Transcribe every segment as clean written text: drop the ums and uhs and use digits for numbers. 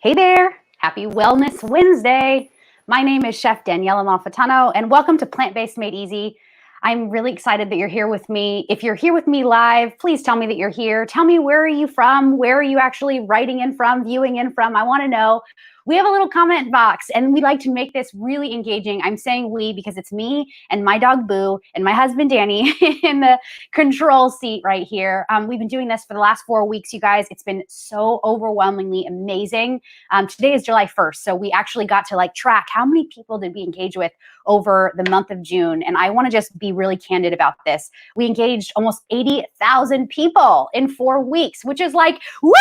Hey there, happy Wellness Wednesday. My name is Chef Daniela Malfitano, and welcome to Plant-Based Made Easy. I'm really excited that you're here with me. If you're here with me live, please tell me that you're here. Tell me, where are you from? Where are you actually writing in from, viewing in from? I want to know. We have a little comment box, and we like to make this really engaging. I'm saying we because it's me and my dog Boo and my husband Danny in the control seat right here. We've been doing this for the last 4 weeks, you guys. It's been so overwhelmingly amazing. Today is July 1st, so we actually got to track how many people did we engage with over the month of June. And I want to just be really candid about this. We engaged almost 80,000 people in 4 weeks, which is woo!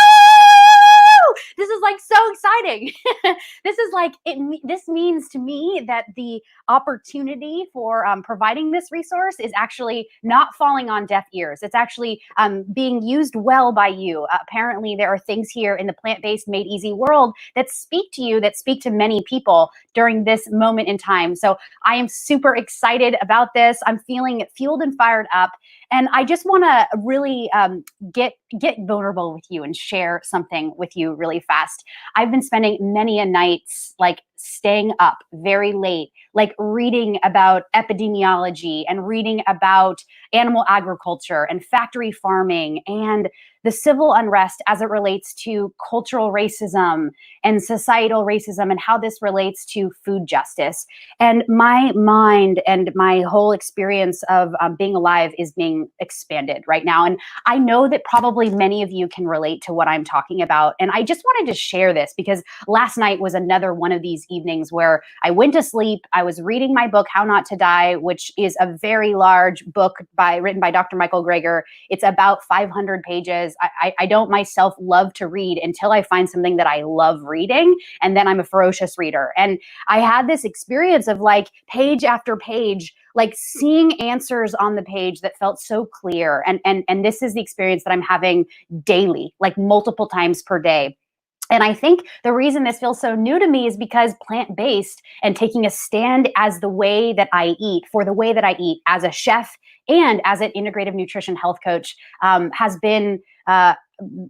This is so exciting. This means to me that the opportunity for providing this resource is actually not falling on deaf ears. It's actually being used well by you. Apparently, there are things here in the plant-based made easy world that speak to you, that speak to many people during this moment in time. So I am super excited about this. I'm feeling fueled and fired up. And I just want to really get vulnerable with you and share something with you really fast. I've been spending many a nights staying up very late, reading about epidemiology and reading about animal agriculture and factory farming and the civil unrest as it relates to cultural racism and societal racism and how this relates to food justice. And my mind and my whole experience of being alive is being expanded right now. And I know that probably many of you can relate to what I'm talking about. And I just wanted to share this because last night was another one of these evenings where I went to sleep. I was reading my book, How Not to Die, which is a very large book written by Dr. Michael Greger. It's about 500 pages. I don't myself love to read until I find something that I love reading, and then I'm a ferocious reader. And I had this experience of page after page, seeing answers on the page that felt so clear. And this is the experience that I'm having daily, multiple times per day. And I think the reason this feels so new to me is because plant-based and taking a stand as the way that I eat, for the way that I eat as a chef and as an integrative nutrition health coach has been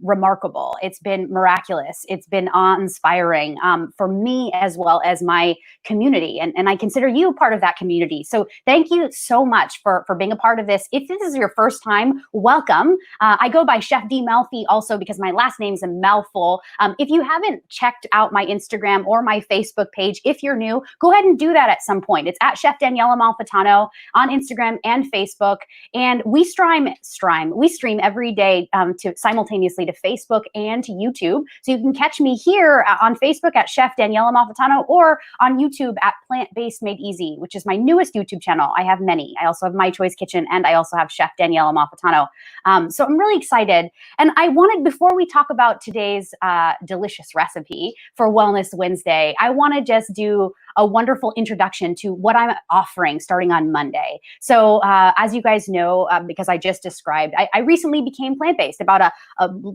remarkable. It's been miraculous. It's been awe-inspiring for me as well as my community. And I consider you a part of that community. So thank you so much for being a part of this. If this is your first time, welcome. I go by Chef D. Melfi also because my last name's a mouthful. If you haven't checked out my Instagram or my Facebook page, if you're new, go ahead and do that at some point. It's at Chef Daniela Malfitano on Instagram and Facebook. And we stream every day to simultaneously to Facebook and to YouTube. So you can catch me here on Facebook at Chef Daniela Malfitano or on YouTube at Plant-Based Made Easy, which is my newest YouTube channel. I have many. I also have My Choice Kitchen and I also have Chef Daniela Malfitano. So I'm really excited. And I wanted, before we talk about today's delicious recipe for Wellness Wednesday, I want to just do a wonderful introduction to what I'm offering starting on Monday. So as you guys know, because I just described, I recently became plant-based about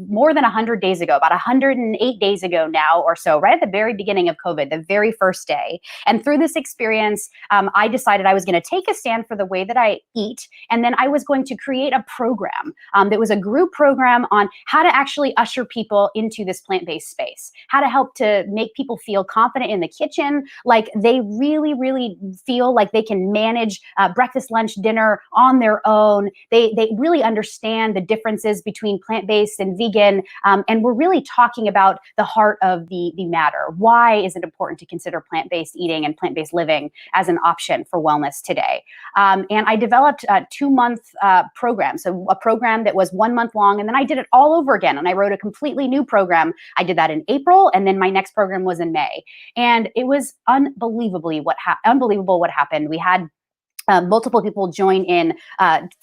more than 100 days ago, about 108 days ago now or so, right at the very beginning of COVID, the very first day. And through this experience, I decided I was going to take a stand for the way that I eat. And then I was going to create a program that was a group program on how to actually usher people into this plant-based space, how to help to make people feel confident in the kitchen, they really, really feel like they can manage breakfast, lunch, dinner on their own. They really understand the differences between plant-based and vegan. And we're really talking about the heart of the matter. Why is it important to consider plant-based eating and plant-based living as an option for wellness today? And I developed a 2-month program. So a program that was 1 month long, and then I did it all over again. And I wrote a completely new program. I did that in April, and then my next program was in May. And it was unbelievable what happened. We had multiple people join in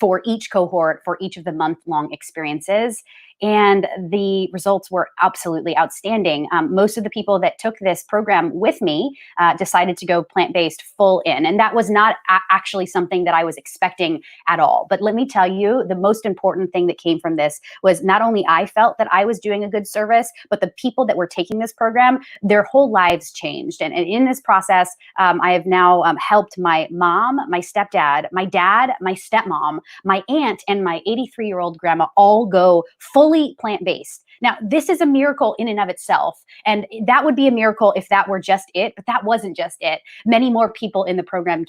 for each cohort, for each of the month-long experiences. And the results were absolutely outstanding. Most of the people that took this program with me decided to go plant-based full in. And that was not actually something that I was expecting at all. But let me tell you, the most important thing that came from this was not only I felt that I was doing a good service, but the people that were taking this program, their whole lives changed. And in this process, I have now helped my mom, my stepdad, my dad, my stepmom, my aunt, and my 83-year-old grandma all go fully plant-based. Now, this is a miracle in and of itself. And that would be a miracle if that were just it, but that wasn't just it. Many more people in the program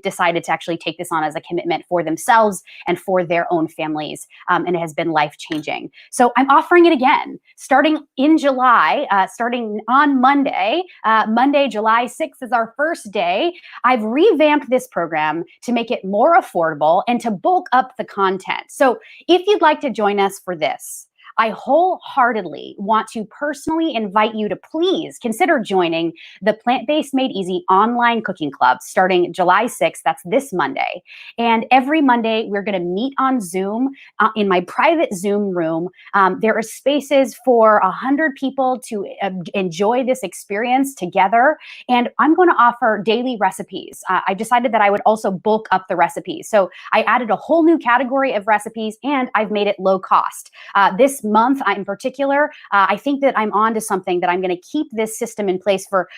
decided to actually take this on as a commitment for themselves and for their own families. And it has been life-changing. So I'm offering it again, starting in July, starting on Monday. Monday, July 6th is our first day. I've revamped this program to make it more affordable and to bulk up the content. So if you'd like to join us for this, I wholeheartedly want to personally invite you to please consider joining the Plant-Based Made Easy online cooking club starting July 6th. That's this Monday. And every Monday, we're going to meet on Zoom in my private Zoom room. There are spaces for 100 people to enjoy this experience together. And I'm going to offer daily recipes. I decided that I would also bulk up the recipes. So I added a whole new category of recipes, and I've made it low cost. This month in particular, I think that I'm on to something that I'm going to keep this system in place for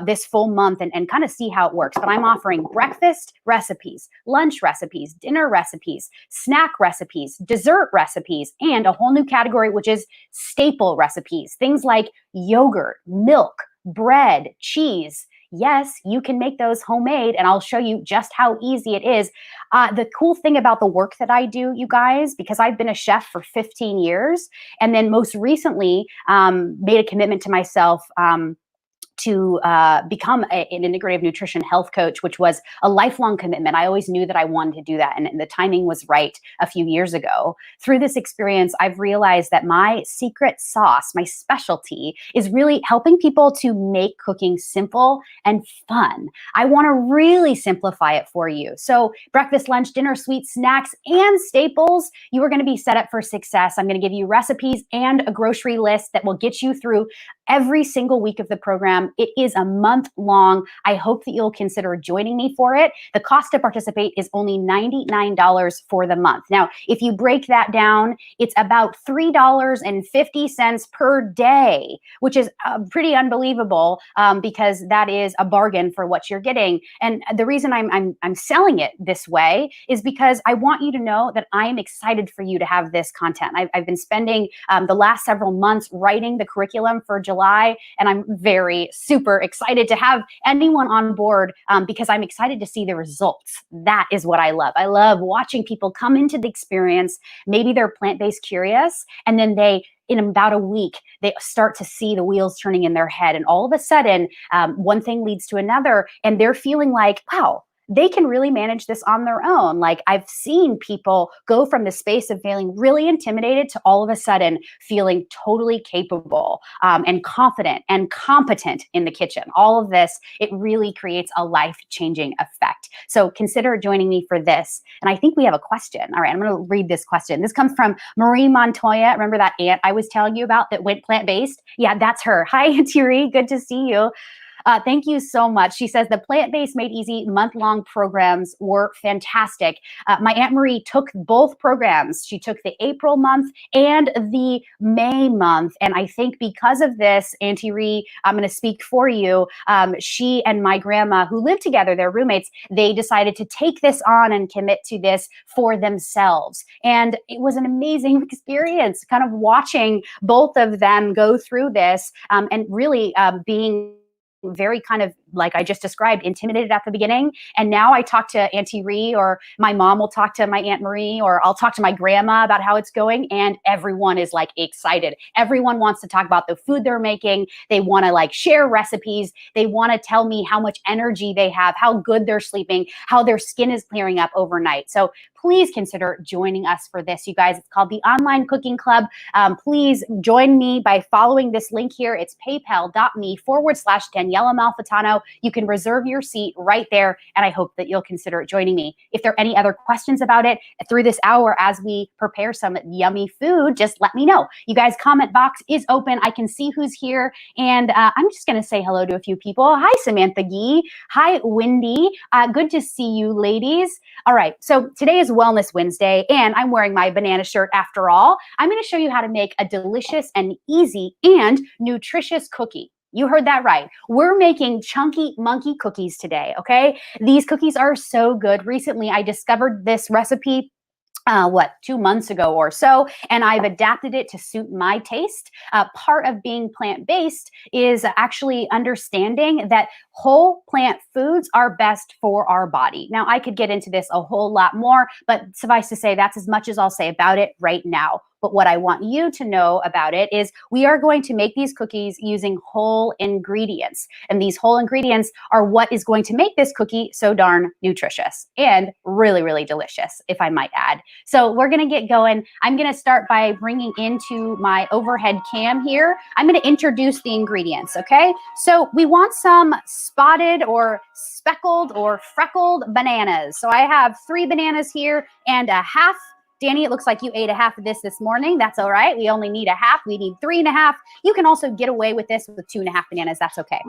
this full month and kind of see how it works. But I'm offering breakfast recipes, lunch recipes, dinner recipes, snack recipes, dessert recipes, and a whole new category, which is staple recipes. Things like yogurt, milk, bread, cheese. Yes, you can make those homemade, and I'll show you just how easy it is. The cool thing about the work that I do, you guys, because I've been a chef for 15 years, and then most recently made a commitment to myself to become an integrative nutrition health coach, which was a lifelong commitment. I always knew that I wanted to do that, and the timing was right a few years ago. Through this experience, I've realized that my secret sauce, my specialty, is really helping people to make cooking simple and fun. I want to really simplify it for you. So breakfast, lunch, dinner, sweets, snacks, and staples, you are going to be set up for success. I'm going to give you recipes and a grocery list that will get you through every single week of the program. It is a month long. I hope that you'll consider joining me for it. The cost to participate is only $99 for the month. Now, if you break that down, it's about $3.50 per day, which is pretty unbelievable because that is a bargain for what you're getting. And the reason I'm selling it this way is because I want you to know that I'm excited for you to have this content. I've been spending the last several months writing the curriculum for July, and I'm super excited to have anyone on board because I'm excited to see the results. That is what I love. I love watching people come into the experience. Maybe they're plant-based curious, and then in about a week, they start to see the wheels turning in their head. And all of a sudden, one thing leads to another, and they're feeling like, wow, they can really manage this on their own. Like, I've seen people go from the space of feeling really intimidated to all of a sudden feeling totally capable and confident and competent in the kitchen. All of this, it really creates a life-changing effect. So consider joining me for this. And I think we have a question. All right, I'm going to read this question. This comes from Marie Montoya. Remember that aunt I was telling you about that went plant-based? Yeah, that's her. Hi, Thierry. Good to see you. Thank you so much. She says the Plant-Based Made Easy month-long programs were fantastic. My Aunt Marie took both programs. She took the April month and the May month. And I think because of this, Auntie Ree, I'm going to speak for you. She and my grandma, who lived together, they're roommates, they decided to take this on and commit to this for themselves. And it was an amazing experience kind of watching both of them go through this and really being very kind of, like I just described, intimidated at the beginning. And now I talk to Auntie Ree, or my mom will talk to my Aunt Marie, or I'll talk to my grandma about how it's going. And everyone is like excited. Everyone wants to talk about the food they're making. They want to like share recipes. They want to tell me how much energy they have, how good they're sleeping, how their skin is clearing up overnight. So please consider joining us for this, you guys. It's called the Online Cooking Club. Please join me by following this link here. It's paypal.me/Daniela Malfitano. You can reserve your seat right there, and I hope that you'll consider joining me. If there are any other questions about it through this hour as we prepare some yummy food, just let me know. You guys, comment box is open. I can see who's here, and I'm just going to say hello to a few people. Hi, Samantha Gee. Hi, Wendy. Good to see you, ladies. All right, so today is Wellness Wednesday, and I'm wearing my banana shirt after all. I'm going to show you how to make a delicious and easy and nutritious cookie. You heard that right. We're making chunky monkey cookies today, okay? These cookies are so good. Recently, I discovered this recipe 2 months ago or so, and I've adapted it to suit my taste. Part of being plant-based is actually understanding that whole plant foods are best for our body. Now, I could get into this a whole lot more, but suffice to say, that's as much as I'll say about it right now. But what I want you to know about it is we are going to make these cookies using whole ingredients. And these whole ingredients are what is going to make this cookie so darn nutritious and really, really delicious, if I might add. So we're going to get going. I'm going to start by bringing into my overhead cam here. I'm going to introduce the ingredients, okay? So we want some spotted or speckled or freckled bananas. So I have 3 bananas here and a half. Danny, it looks like you ate a half of this morning. That's all right. We only need a half. We need 3.5. You can also get away with this with 2.5 bananas. That's okay.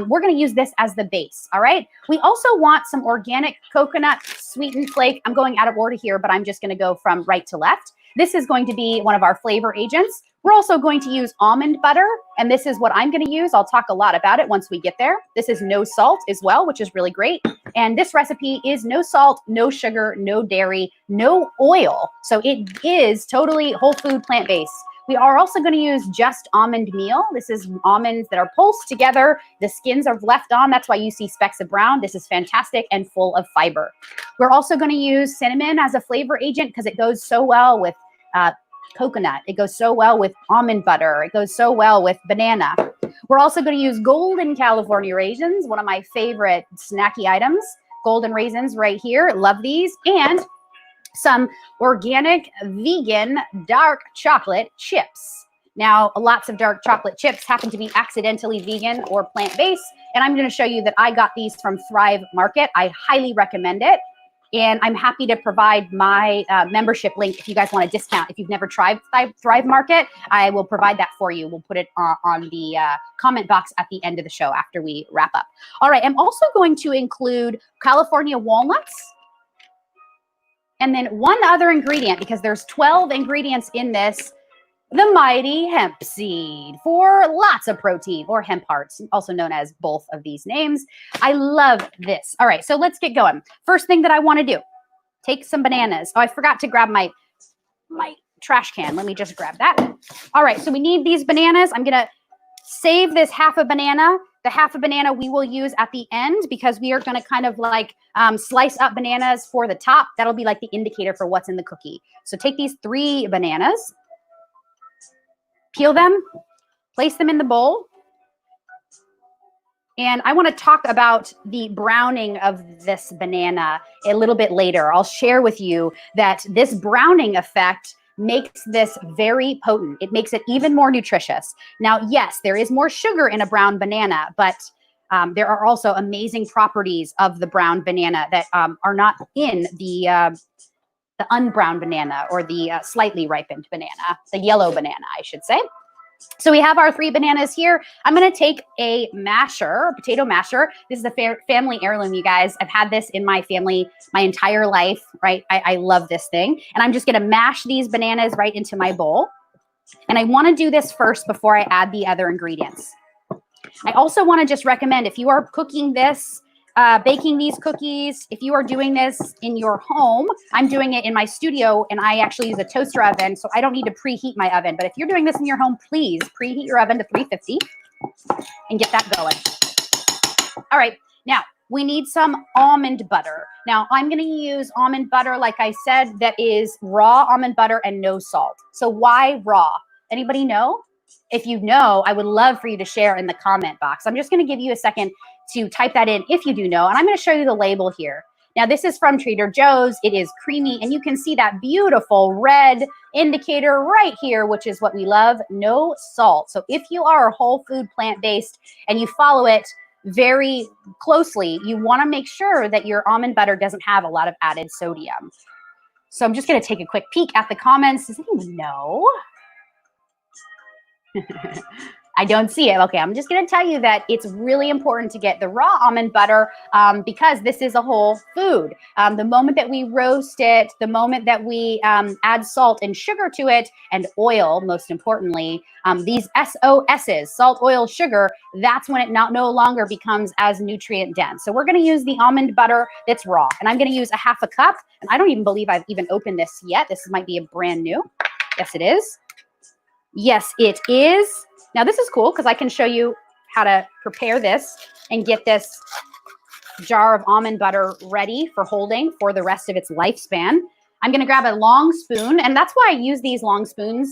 We're going to use this as the base. All right. We also want some organic coconut sweetened flake. I'm going out of order here, but I'm just going to go from right to left. This is going to be one of our flavor agents. We're also going to use almond butter, and this is what I'm going to use. I'll talk a lot about it once we get there. This is no salt as well, which is really great. And this recipe is no salt, no sugar, no dairy, no oil. So it is totally whole food plant-based. We are also going to use just almond meal. This is almonds that are pulsed together. The skins are left on. That's why you see specks of brown. This is fantastic and full of fiber. We're also going to use cinnamon as a flavor agent because it goes so well with coconut. It goes so well with almond butter. It goes so well with banana. We're also going to use golden California raisins, one of my favorite snacky items. Golden raisins right here. Love these. And some organic vegan dark chocolate chips. Now, lots of dark chocolate chips happen to be accidentally vegan or plant-based, and I'm going to show you that I got these from Thrive Market. I highly recommend it, and I'm happy to provide my membership link if you guys want a discount. If you've never tried Thrive Market, I will provide that for you. We'll put it on the comment box at the end of the show after we wrap up. All right, I'm also going to include California walnuts, and then one other ingredient, because there's 12 ingredients in this, the mighty hemp seed for lots of protein, or hemp hearts, also known as both of these names. I love this. All right, so let's get going. First thing that I want to do, take some bananas. Oh, I forgot to grab my trash can. Let me just grab that. All right, so we need these bananas. I'm going to save this half a banana. The half a banana we will use at the end because we are going to kind of like slice up bananas for the top. That'll be like the indicator for what's in the cookie. So take these 3 bananas, peel them, place them in the bowl. And I want to talk about the browning of this banana a little bit later. I'll share with you that this browning effect makes this very potent. It makes it even more nutritious. Now, yes, there is more sugar in a brown banana, but there are also amazing properties of the brown banana that are not in the unbrowned banana or the slightly ripened banana, the yellow banana, I should say. So we have our 3 bananas here. I'm going to take a masher, a potato masher. This is a family heirloom, you guys. I've had this in my family my entire life, right? I love this thing. And I'm just going to mash these bananas right into my bowl. And I want to do this first before I add the other ingredients. I also want to just recommend, if you are cooking this, baking these cookies, if you are doing this in your home, I'm doing it in my studio, and I actually use a toaster oven, so I don't need to preheat my oven. But if you're doing this in your home, please preheat your oven to 350 and get that going. All right, now we need some almond butter. Now I'm going to use almond butter, like I said, that is raw almond butter and no salt. So why raw? Anybody know? If you know, I would love for you to share in the comment box. I'm just going to give you a second to type that in if you do know. And I'm going to show you the label here. Now, this is from Trader Joe's. It is creamy, and you can see that beautiful red indicator right here, which is what we love, no salt. So if you are a whole food plant-based and you follow it very closely, you want to make sure that your almond butter doesn't have a lot of added sodium. So I'm just going to take a quick peek at the comments. Does anyone know? I don't see it. Okay, I'm just going to tell you that it's really important to get the raw almond butter because this is a whole food. The moment that we roast it, the moment that we add salt and sugar to it, and oil, most importantly, these SOSs, salt, oil, sugar, that's when it no longer becomes as nutrient dense. So we're going to use the almond butter that's raw, and I'm going to use a half a cup. And I don't even believe I've even opened this yet. This might be a brand new. Yes, it is. Yes, it is. Now this is cool because I can show you how to prepare this and get this jar of almond butter ready for holding for the rest of its lifespan. I'm going to grab a long spoon, and that's why I use these long spoons,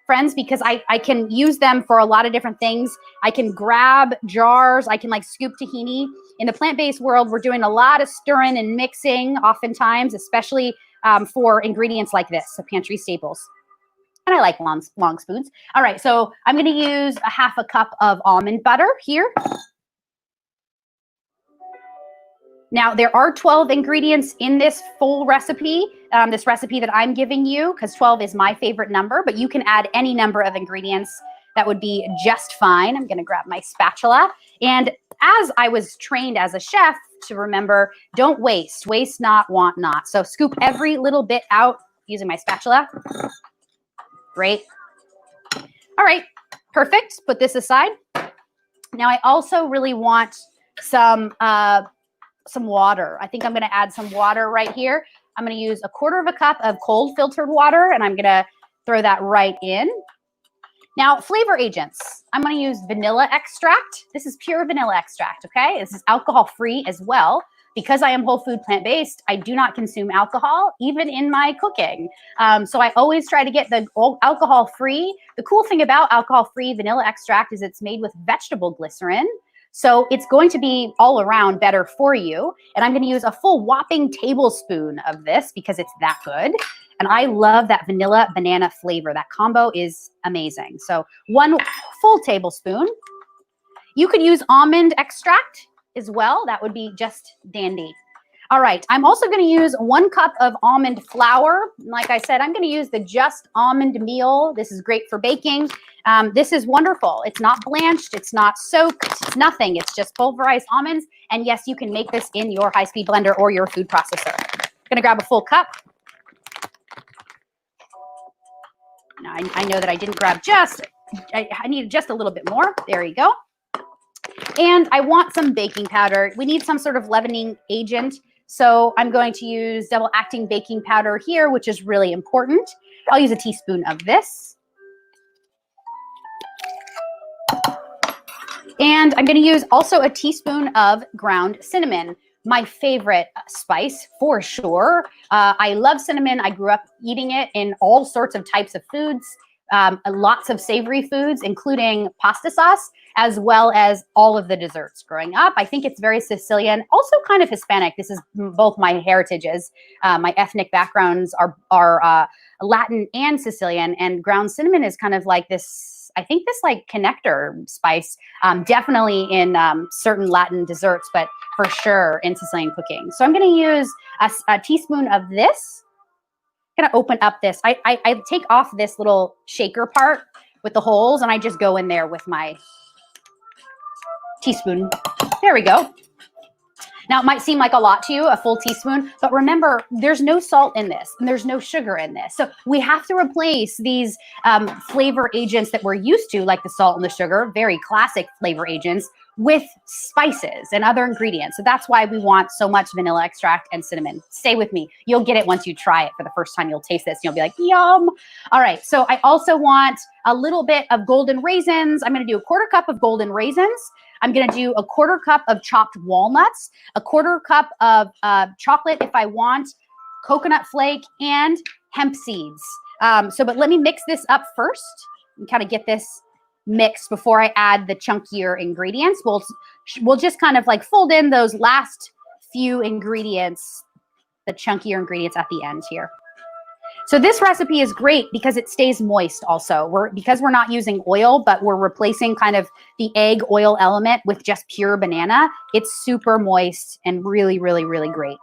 friends, because I can use them for a lot of different things. I can grab jars. I can like scoop tahini. In the plant-based world, we're doing a lot of stirring and mixing oftentimes, especially for ingredients like this, so pantry staples. And I like long spoons. All right, so I'm going to use a half a cup of almond butter here. Now, there are 12 ingredients in this full recipe, this recipe that I'm giving you, because 12 is my favorite number, but you can add any number of ingredients. That would be just fine. I'm going to grab my spatula. And as I was trained as a chef to remember, don't waste. Waste not, want not. So scoop every little bit out using my spatula. Great. All right, perfect. Put this aside. Now I also really want some water. I think I'm going to add some water right here. I'm going to use 1/4 cup of cold filtered water, and I'm going to throw that right in. Now, flavor agents. I'm going to use vanilla extract. This is pure vanilla extract, okay? This is alcohol-free as well. Because I am whole food plant-based, I do not consume alcohol, even in my cooking. So I always try to get the alcohol-free. The cool thing about alcohol-free vanilla extract is it's made with vegetable glycerin. So it's going to be all around better for you. And I'm going to use a full whopping tablespoon of this because it's that good. And I love that vanilla banana flavor. That combo is amazing. So 1 full tablespoon. You could use almond extract as well. That would be just dandy. All right, I'm also going to use 1 cup of almond flour. Like I said, I'm going to use the Just Almond Meal. This is great for baking. This is wonderful. It's not blanched. It's not soaked. It's nothing. It's just pulverized almonds. And yes, you can make this in your high-speed blender or your food processor. I'm going to grab a full cup. Now, I know that I didn't grab I needed just a little bit more. There you go. And I want some baking powder. We need some sort of leavening agent. So I'm going to use double acting baking powder here, which is really important. I'll use a teaspoon of this. And I'm going to use also a teaspoon of ground cinnamon, my favorite spice for sure. I love cinnamon. I grew up eating it in all sorts of types of foods. Lots of savory foods, including pasta sauce, as well as all of the desserts growing up. I think it's very Sicilian, also kind of Hispanic. This is both my heritages. My ethnic backgrounds are Latin and Sicilian, and ground cinnamon is kind of like this, I think this like connector spice, definitely in certain Latin desserts, but for sure in Sicilian cooking. So I'm going to use a teaspoon of this. I'm going to open up this. I take off this little shaker part with the holes, and I just go in there with my teaspoon. There we go. Now, it might seem like a lot to you, a full teaspoon, but remember, there's no salt in this, and there's no sugar in this. So we have to replace these flavor agents that we're used to, like the salt and the sugar, very classic flavor agents, with spices and other ingredients. So that's why we want so much vanilla extract and cinnamon. Stay with me. You'll get it once you try it for the first time. You'll taste this and you'll be like, yum. All right. So I also want a little bit of golden raisins. I'm going to do 1/4 cup of golden raisins. I'm going to do 1/4 cup of chopped walnuts, 1/4 cup of chocolate if I want, coconut flake, and hemp seeds. But let me mix this up first and kind of get this mixed before I add the chunkier ingredients. We'll just kind of like fold in those last few ingredients, the chunkier ingredients at the end here. So this recipe is great because it stays moist also. Because we're not using oil, but we're replacing kind of the egg oil element with just pure banana. It's super moist and really, really, really great.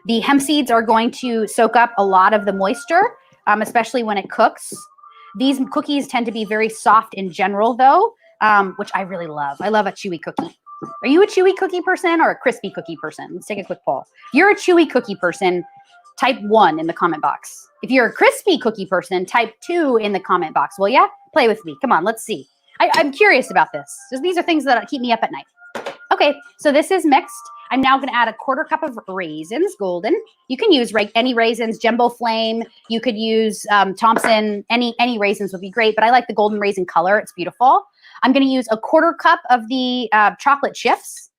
The hemp seeds are going to soak up a lot of the moisture, especially when it cooks. These cookies tend to be very soft in general though, which I really love. I love a chewy cookie. Are you a chewy cookie person or a crispy cookie person? Let's take a quick poll. If you're a chewy cookie person, type 1 in the comment box. If you're a crispy cookie person, type 2 in the comment box. Will ya? Play with me. Come on, let's see. I'm curious about this. These are things that keep me up at night. Okay, so this is mixed. I'm now going to add a 1/4 cup of raisins, golden. You can use any raisins, Jumbo Flame. You could use Thompson. Any raisins would be great, but I like the golden raisin color. It's beautiful. I'm going to use a 1/4 cup of the chocolate chips.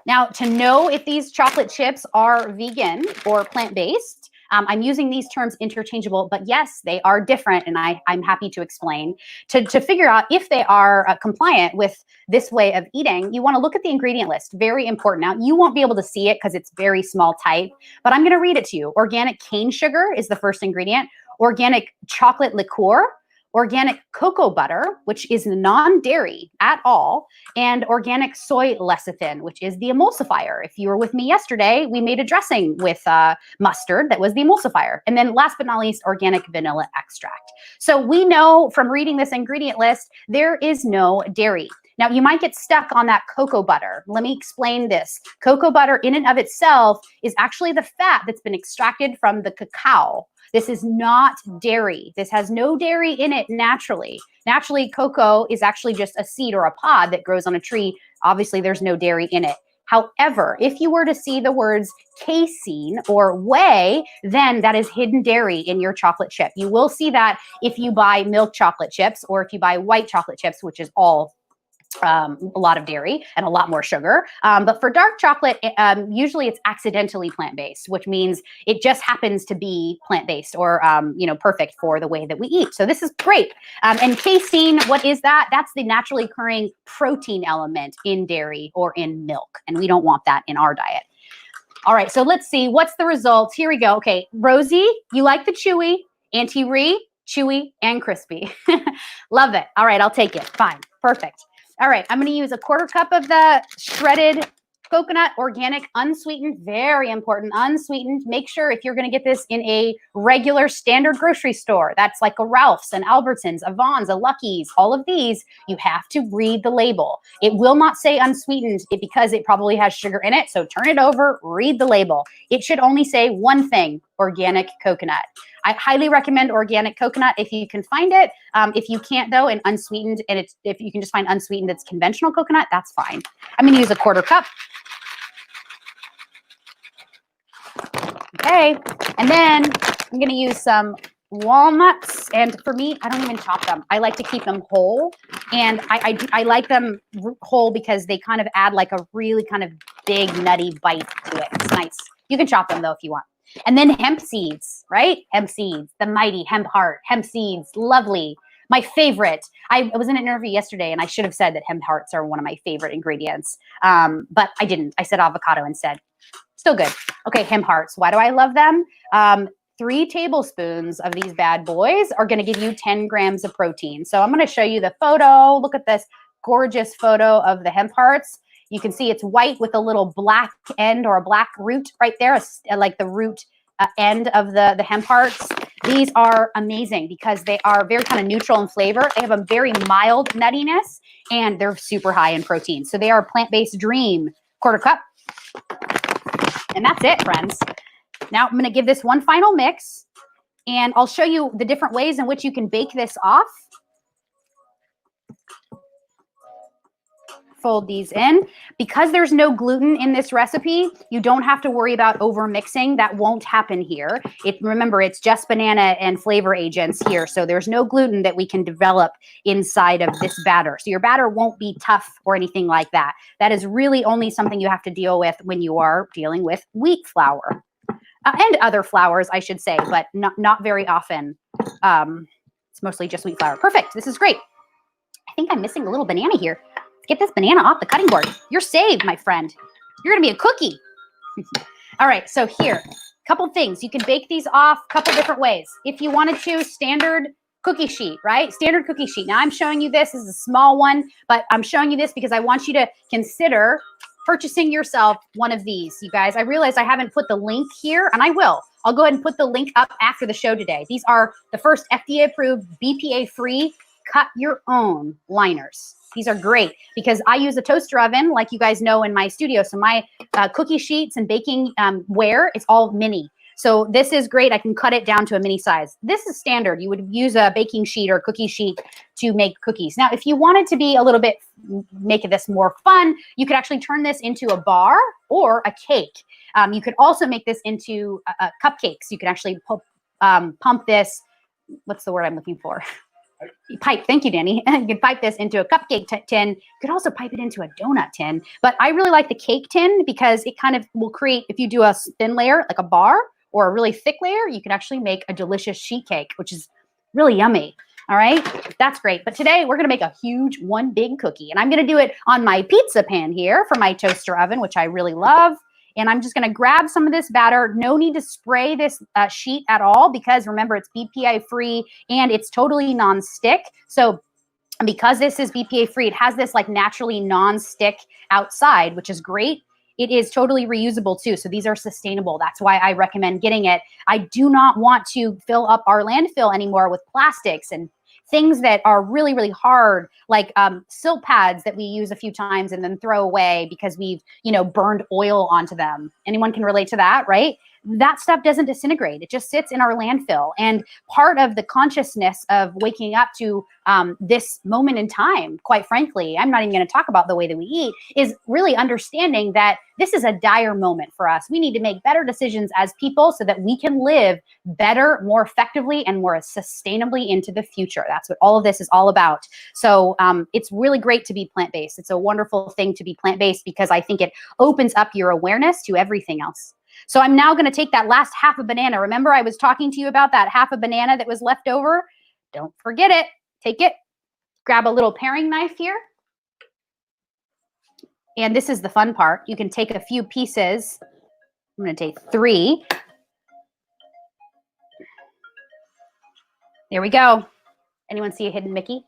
Now, to know if these chocolate chips are vegan or plant-based, I'm using these terms interchangeable, but yes, they are different, and I'm happy to explain. To figure out if they are compliant with this way of eating, you want to look at the ingredient list. Very important. Now, you won't be able to see it because it's very small type, but I'm going to read it to you. Organic cane sugar is the first ingredient. Organic chocolate liqueur. Organic cocoa butter, which is non-dairy at all, and organic soy lecithin, which is the emulsifier. If you were with me yesterday, we made a dressing with mustard that was the emulsifier. And then last but not least, organic vanilla extract. So we know from reading this ingredient list, there is no dairy. Now, you might get stuck on that cocoa butter. Let me explain this. Cocoa butter in and of itself is actually the fat that's been extracted from the cacao. This is not dairy. This has no dairy in it naturally. Naturally, cocoa is actually just a seed or a pod that grows on a tree. Obviously, there's no dairy in it. However, if you were to see the words casein or whey, then that is hidden dairy in your chocolate chip. You will see that if you buy milk chocolate chips or if you buy white chocolate chips, which is all a lot of dairy and a lot more sugar. But for dark chocolate, usually it's accidentally plant-based, which means it just happens to be plant-based or, perfect for the way that we eat. So this is great. And casein, what is that? That's the naturally occurring protein element in dairy or in milk. And we don't want that in our diet. All right, so let's see. What's the results? Here we go. Okay, Rosie, you like the chewy. Auntie Ree, chewy and crispy. Love it. All right, I'll take it. Fine. Perfect. All right, I'm going to use a 1/4 cup of the shredded coconut, organic, unsweetened, very important, unsweetened. Make sure if you're going to get this in a regular standard grocery store, that's like a Ralph's, and Albertsons, a Vaughn's, a Lucky's, all of these, you have to read the label. It will not say unsweetened because it probably has sugar in it, so turn it over, read the label. It should only say one thing, organic coconut. I highly recommend organic coconut if you can find it. If you can't though, and unsweetened, and if you can just find unsweetened that's conventional coconut, that's fine. I'm going to use a 1/4 cup. Okay, and then I'm going to use some walnuts, and for me, I don't even chop them. I like to keep them whole, and I like them whole because they kind of add like a really kind of big nutty bite to it. It's nice. You can chop them though if you want. And then hemp seeds, right? Hemp seeds, the mighty hemp heart, hemp seeds, lovely. My favorite. I was in an interview yesterday and I should have said that hemp hearts are one of my favorite ingredients, but I didn't. I said avocado instead. Still good. Okay, hemp hearts. Why do I love them? 3 tablespoons of these bad boys are going to give you 10 grams of protein. So I'm going to show you the photo. Look at this gorgeous photo of the hemp hearts. You can see it's white with a little black end or a black root right there, like the root end of the hemp hearts. These are amazing because they are very kind of neutral in flavor. They have a very mild nuttiness, and they're super high in protein. So they are a plant-based dream. 1/4 cup. And that's it, friends. Now I'm going to give this one final mix, and I'll show you the different ways in which you can bake this off. Fold these in. Because there's no gluten in this recipe, you don't have to worry about over mixing. That won't happen here. Remember, it's just banana and flavor agents here, so there's no gluten that we can develop inside of this batter. So your batter won't be tough or anything like that. That is really only something you have to deal with when you are dealing with wheat flour. And other flours, I should say, but not very often. It's mostly just wheat flour. Perfect. This is great. I think I'm missing a little banana here. Get this banana off the cutting board. You're saved, my friend. You're going to be a cookie. All right, so here, a couple things. You can bake these off a couple different ways. If you wanted to, standard cookie sheet, right? Standard cookie sheet. Now, I'm showing you this. This is a small one, but I'm showing you this because I want you to consider purchasing yourself one of these, you guys. I realized I haven't put the link here, and I will. I'll go ahead and put the link up after the show today. These are the first FDA-approved, BPA-free, cut your own liners. These are great because I use a toaster oven, like you guys know, in my studio. So my cookie sheets and baking ware, it's all mini. So this is great. I can cut it down to a mini size. This is standard. You would use a baking sheet or cookie sheet to make cookies. Now, if you wanted to be a little bit, make this more fun, you could actually turn this into a bar or a cake. You could also make this into cupcakes. You can actually pump this. What's the word I'm looking for? Pipe. Thank you, Danny. You can pipe this into a cupcake tin. You could also pipe it into a donut tin. But I really like the cake tin because it kind of will create, if you do a thin layer, like a bar, or a really thick layer, you can actually make a delicious sheet cake, which is really yummy. All right, that's great. But today we're gonna make a huge one big cookie, and I'm gonna do it on my pizza pan here for my toaster oven, which I really love. And I'm just gonna grab some of this batter. No need to spray this sheet at all because remember, it's BPA free and it's totally non-stick. So because this is BPA free, it has this like naturally non-stick outside, which is great. It is totally reusable too. So these are sustainable. That's why I recommend getting it. I do not want to fill up our landfill anymore with plastics and things that are really, really hard, like silt pads that we use a few times and then throw away because we've, burned oil onto them. Anyone can relate to that, right? That stuff doesn't disintegrate. It just sits in our landfill. And part of the consciousness of waking up to this moment in time, quite frankly, I'm not even going to talk about the way that we eat, is really understanding that this is a dire moment for us. We need to make better decisions as people so that we can live better, more effectively, and more sustainably into the future. That's what all of this is all about. So it's really great to be plant-based. It's a wonderful thing to be plant-based because I think it opens up your awareness to everything else. So I'm now going to take that last half a banana. Remember, I was talking to you about that half a banana that was left over? Don't forget it. Take it. Grab a little paring knife here. And this is the fun part. You can take a few pieces. I'm going to take 3. There we go. Anyone see a hidden Mickey?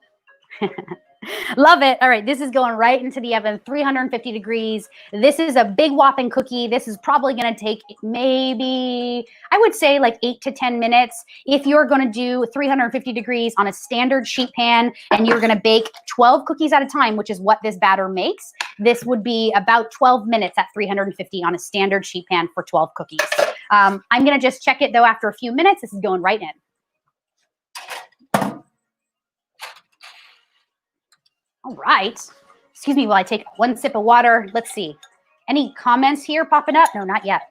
Love it. All right, this is going right into the oven, 350 degrees. This is a big whopping cookie. This is probably going to take maybe, I would say like 8 to 10 minutes. If you're going to do 350 degrees on a standard sheet pan and you're going to bake 12 cookies at a time, which is what this batter makes, this would be about 12 minutes at 350 on a standard sheet pan for 12 cookies. I'm going to just check it though after a few minutes. This is going right in. All right. Excuse me while I take one sip of water. Let's see. Any comments here popping up? No, not yet.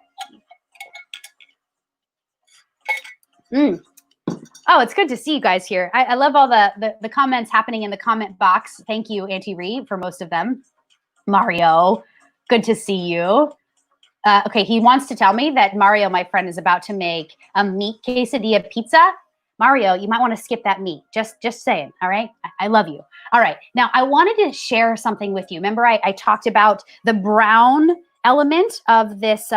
Oh, it's good to see you guys here. I love all the comments happening in the comment box. Thank you, Auntie Ree, for most of them. Mario, good to see you. Okay, he wants to tell me that Mario, my friend, is about to make a meat quesadilla pizza. Mario, you might want to skip that meat. Just saying, all right? I love you. All right, now I wanted to share something with you. Remember I talked about the brown element of this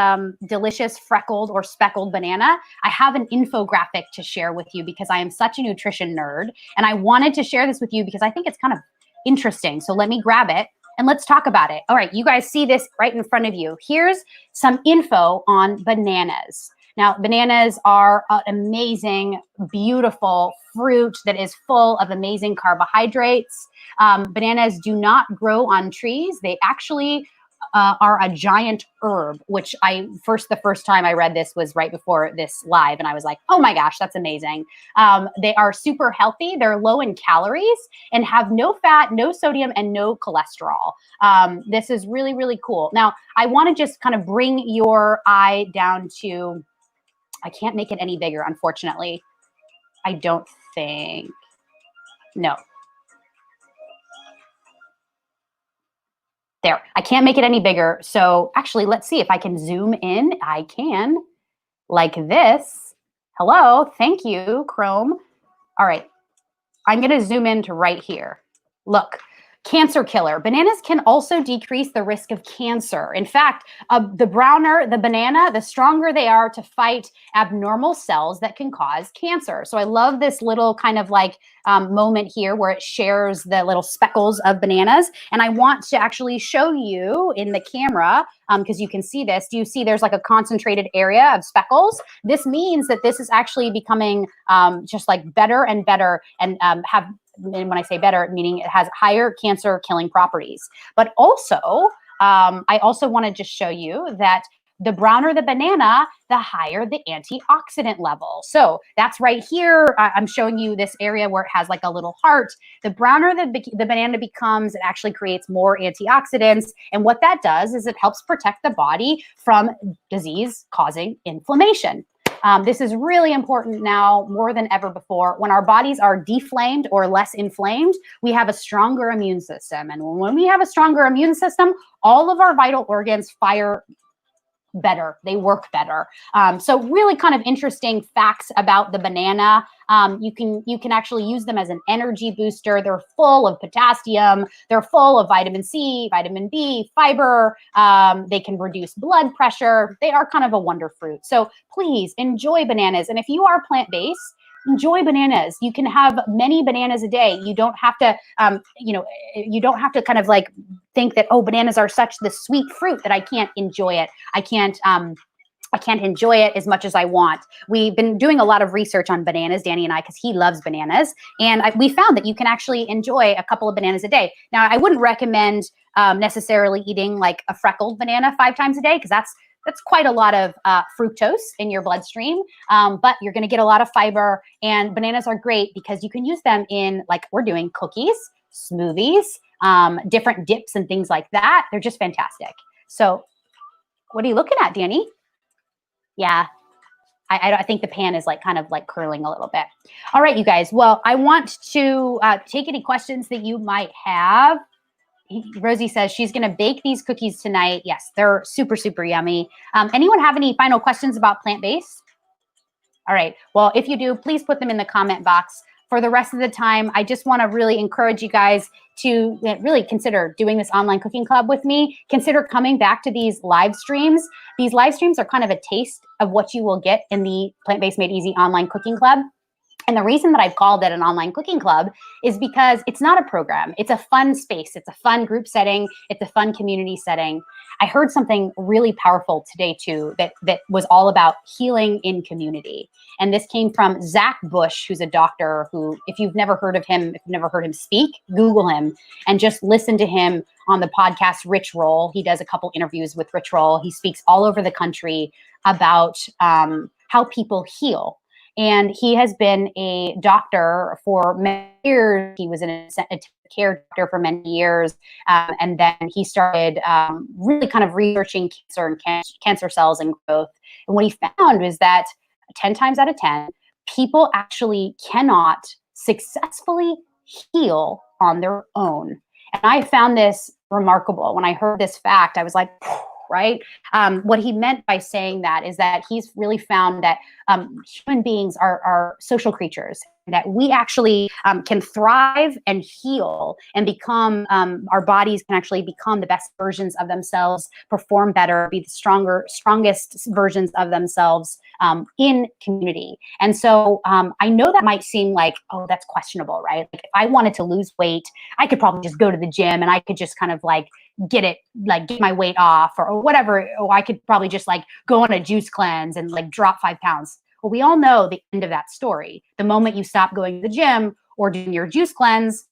delicious freckled or speckled banana? I have an infographic to share with you because I am such a nutrition nerd. And I wanted to share this with you because I think it's kind of interesting. So let me grab it and let's talk about it. All right, you guys see this right in front of you. Here's some info on bananas. Now, bananas are an amazing, beautiful fruit that is full of amazing carbohydrates. Bananas do not grow on trees. They actually are a giant herb, which the first time I read this was right before this live. And I was like, oh my gosh, that's amazing. They are super healthy. They're low in calories and have no fat, no sodium, and no cholesterol. This is really, really cool. Now, I want to just kind of bring your eye down to, I can't make it any bigger, unfortunately. I don't think, no. There, I can't make it any bigger. So actually, let's see if I can zoom in. I can, like this. Hello, thank you, Chrome. All right, I'm gonna zoom in to right here. Look, Cancer killer. Bananas can also decrease the risk of cancer. In fact, the browner the banana, the stronger they are to fight abnormal cells that can cause cancer. So I love this little kind of like moment here where it shares the little speckles of bananas. And I want to actually show you in the camera, because you can see this. Do you see there's like a concentrated area of speckles? This means that this is actually becoming just like better and better, and and when I say better, meaning it has higher cancer killing properties. But also, I also want to just show you that the browner the banana, the higher the antioxidant level. So that's right here. I'm showing you this area where it has like a little heart. The browner the banana becomes, it actually creates more antioxidants. And what that does is it helps protect the body from disease causing inflammation. This is really important now more than ever before. When our bodies are deflamed or less inflamed, we have a stronger immune system. And when we have a stronger immune system, all of our vital organs fire better. They work better. So really kind of interesting facts about the banana. You can actually use them as an energy booster. They're full of potassium. They're full of vitamin C, vitamin B, fiber. They can reduce blood pressure. They are kind of a wonder fruit. So please enjoy bananas. And if you are plant-based, enjoy bananas. You can have many bananas a day. You don't have to, you don't have to kind of like think that, oh, bananas are such the sweet fruit that I can't enjoy it. I can't enjoy it as much as I want. We've been doing a lot of research on bananas, Danny and I, because he loves bananas. And we found that you can actually enjoy a couple of bananas a day. Now, I wouldn't recommend necessarily eating like a freckled banana 5 times a day, because that's quite a lot of fructose in your bloodstream, but you're going to get a lot of fiber. And bananas are great because you can use them in, like we're doing, cookies, smoothies, different dips and things like that. They're just fantastic. So what are you looking at, Danny? Yeah, I think the pan is like kind of like curling a little bit. All right, you guys. Well, I want to take any questions that you might have. Rosie says she's going to bake these cookies tonight. Yes, they're super, super yummy. Anyone have any final questions about plant-based? All right. Well, if you do, please put them in the comment box. For the rest of the time, I just want to really encourage you guys to really consider doing this online cooking club with me. Consider coming back to these live streams. These live streams are kind of a taste of what you will get in the Plant-Based Made Easy online cooking club. And the reason that I've called it an online cooking club is because it's not a program. It's a fun space. It's a fun group setting. It's a fun community setting. I heard something really powerful today too, that was all about healing in community. And this came from Zach Bush, who's a doctor who, if you've never heard of him, if you've never heard him speak, Google him and just listen to him on the podcast Rich Roll. He does a couple interviews with Rich Roll. He speaks all over the country about how people heal. And he has been a doctor for many years. He was an intensive care doctor for many years. And then he started really kind of researching cancer and cancer cells and growth. And what he found is that 10 times out of 10, people actually cannot successfully heal on their own. And I found this remarkable. When I heard this fact, I was like, right? What he meant by saying that is that he's really found that human beings are social creatures, that we actually can thrive and heal and become, our bodies can actually become the best versions of themselves, perform better, be the strongest versions of themselves in community. And so I know that might seem like, oh, that's questionable, right? Like if I wanted to lose weight, I could probably just go to the gym and I could just kind of like get my weight off or whatever. Or I could probably just like go on a juice cleanse and like drop 5 pounds. Well, we all know the end of that story. The moment you stop going to the gym or doing your juice cleanse,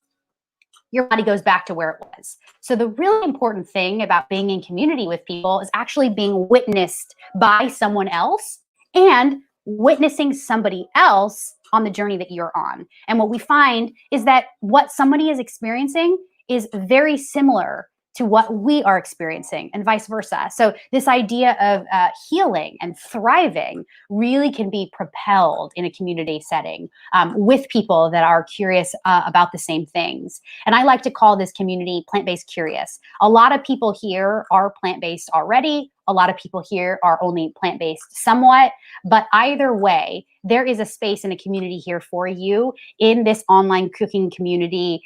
your body goes back to where it was. So the really important thing about being in community with people is actually being witnessed by someone else and witnessing somebody else on the journey that you're on. And what we find is that what somebody is experiencing is very similar to what we are experiencing and vice versa. So this idea of healing and thriving really can be propelled in a community setting with people that are curious about the same things. And I like to call this community plant-based curious. A lot of people here are plant-based already. a lot of people here are only plant-based somewhat, but either way, there is a space and a community here for you in this online cooking community.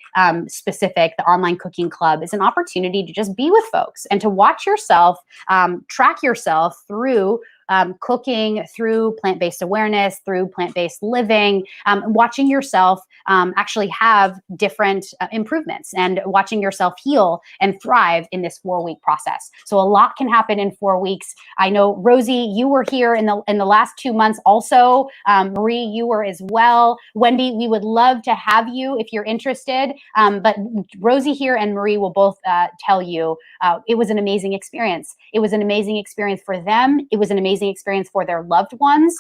Specific, the online cooking club is an opportunity to just be with folks and to watch yourself, track yourself through cooking, through plant-based awareness, through plant-based living, watching yourself actually have different improvements and watching yourself heal and thrive in this 4-week process. So a lot can happen in 4 weeks. I know, Rosie, you were here in the last 2 months also. Marie, you were as well. Wendy, we would love to have you if you're interested. But Rosie here and Marie will both tell you it was an amazing experience. It was an amazing experience for them. It was an amazing experience for their loved ones,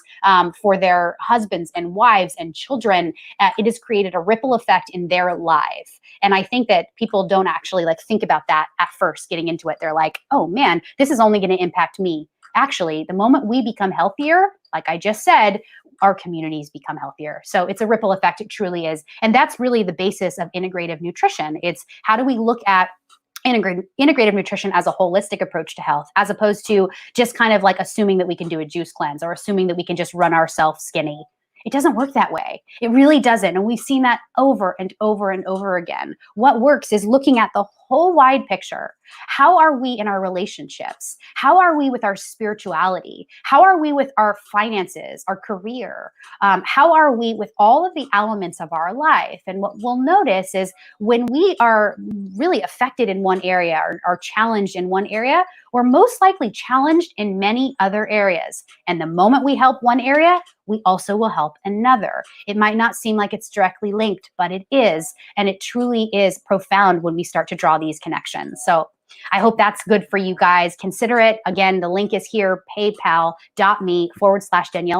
for their husbands and wives and children. It has created a ripple effect in their life. And I think that people don't actually think about that at first getting into it. They're like, oh man, this is only going to impact me. Actually, the moment we become healthier, like I just said, our communities become healthier. So it's a ripple effect. It truly is. And that's really the basis of integrative nutrition. It's how do we look at integrative nutrition as a holistic approach to health, as opposed to just kind of like assuming that we can do a juice cleanse or assuming that we can just run ourselves skinny. It doesn't work that way. It really doesn't. And we've seen that over and over and over again. What works is looking at the whole wide picture. How are we in our relationships? How are we with our spirituality? How are we with our finances, our career? How are we with all of the elements of our life? And what we'll notice is when we are really affected in one area or are challenged in one area, we're most likely challenged in many other areas. And the moment we help one area, we also will help another. It might not seem like it's directly linked, but it is. And it truly is profound when we start to draw these connections. So I hope that's good for you guys. Consider it. Again, the link is here, paypal.me/Daniela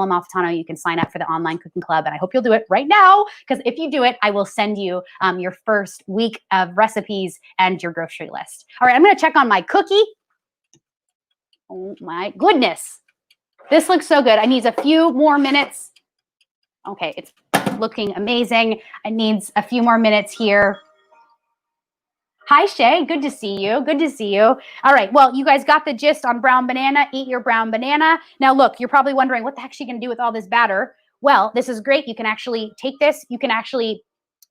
Malfitano. You can sign up for the online cooking club. And I hope you'll do it right now, because if you do it, I will send you your first week of recipes and your grocery list. All right, I'm going to check on my cookie. Oh my goodness. This looks so good. I need a few more minutes. Okay, it's looking amazing. It needs a few more minutes here. Hi, Shay. Good to see you. Good to see you. All right. Well, you guys got the gist on brown banana. Eat your brown banana. Now, look, you're probably wondering, what the heck is she going to do with all this batter? Well, this is great. You can actually take this. You can actually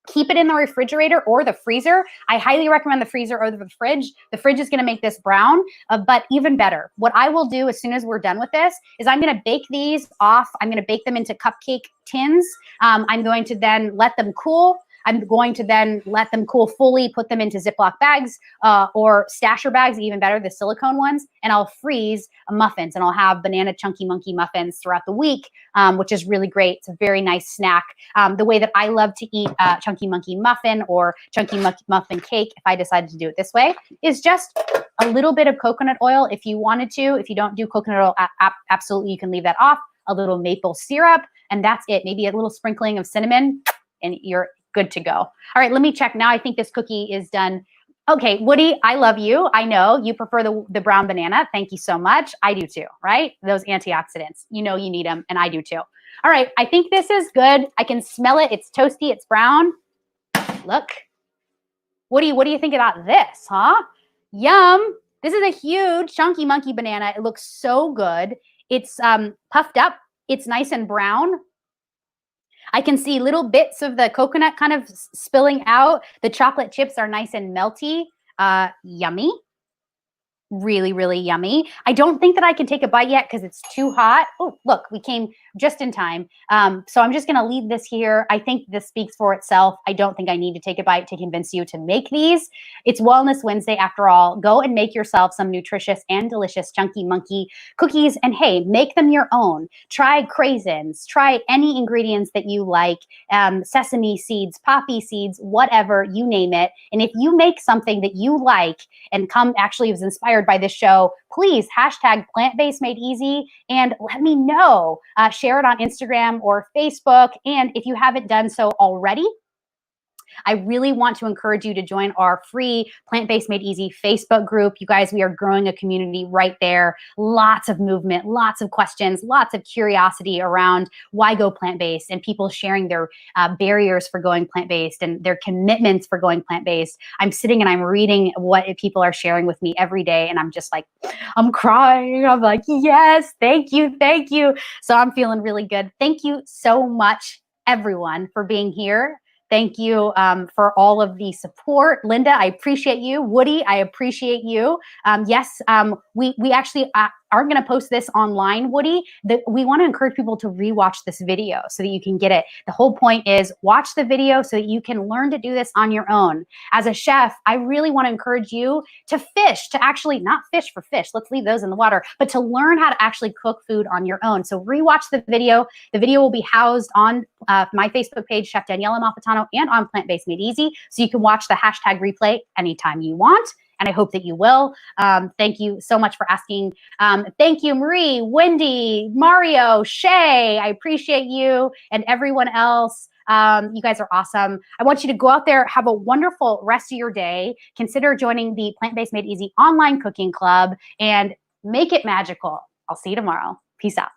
keep it in the refrigerator or the freezer. I highly recommend the freezer or the fridge. The fridge is going to make this brown, but even better. What I will do as soon as we're done with this is I'm going to bake these off. I'm going to bake them into cupcake tins. I'm going to then let them cool. I'm going to then let them cool fully, put them into Ziploc bags or stasher bags, even better, the silicone ones, and I'll freeze muffins, and I'll have banana chunky monkey muffins throughout the week, which is really great. It's a very nice snack. The way that I love to eat chunky monkey muffin or chunky muffin cake, if I decided to do it this way, is just a little bit of coconut oil if you wanted to. If you don't do coconut oil, absolutely, you can leave that off. A little maple syrup, and that's it. Maybe a little sprinkling of cinnamon, and you're good to go. All right, let me check now. I think this cookie is done. Okay, Woody, I love you. I know you prefer the brown banana. Thank you so much. I do too, right? Those antioxidants, you know you need them, and I do too. All right, I think this is good. I can smell it. It's toasty. It's brown. Look. Woody, what do you think about this, huh? Yum. This is a huge chunky monkey banana. It looks so good. It's puffed up. It's nice and brown. I can see little bits of the coconut kind of spilling out. The chocolate chips are nice and melty. Yummy. Really, really yummy. I don't think that I can take a bite yet because it's too hot. Oh, look, we came just in time. So I'm just going to leave this here. I think this speaks for itself. I don't think I need to take a bite to convince you to make these. It's Wellness Wednesday after all. Go and make yourself some nutritious and delicious chunky monkey cookies. And hey, make them your own. Try craisins. Try any ingredients that you like. Sesame seeds, poppy seeds, whatever, you name it. And if you make something that you like and actually was inspired by this show, please hashtag plant-based made easy and let me know. Share it on Instagram or Facebook. And if you haven't done so already, I really want to encourage you to join our free Plant-Based Made Easy Facebook group. You guys, we are growing a community right there. Lots of movement, lots of questions, lots of curiosity around why go plant-based, and people sharing their barriers for going plant-based and their commitments for going plant-based. I'm sitting and I'm reading what people are sharing with me every day, and I'm just like, I'm crying. I'm like, yes, thank you, thank you. So I'm feeling really good. Thank you so much, everyone, for being here. Thank you for all of the support. Linda, I appreciate you. Woody, I appreciate you. Yes, we actually aren't going to post this online, Woody. We want to encourage people to rewatch this video so that you can get it. The whole point is watch the video so that you can learn to do this on your own. As a chef, I really want to encourage you to fish, to actually not fish for fish. Let's leave those in the water, but to learn how to actually cook food on your own. So rewatch the video. The video will be housed on my Facebook page, Chef Daniela Malfitano, and on Plant-Based Made Easy. So you can watch the hashtag replay anytime you want. And I hope that you will. Thank you so much for asking. Thank you, Marie, Wendy, Mario, Shay. I appreciate you and everyone else. You guys are awesome. I want you to go out there, have a wonderful rest of your day. Consider joining the Plant-Based Made Easy online cooking club and make it magical. I'll see you tomorrow. Peace out.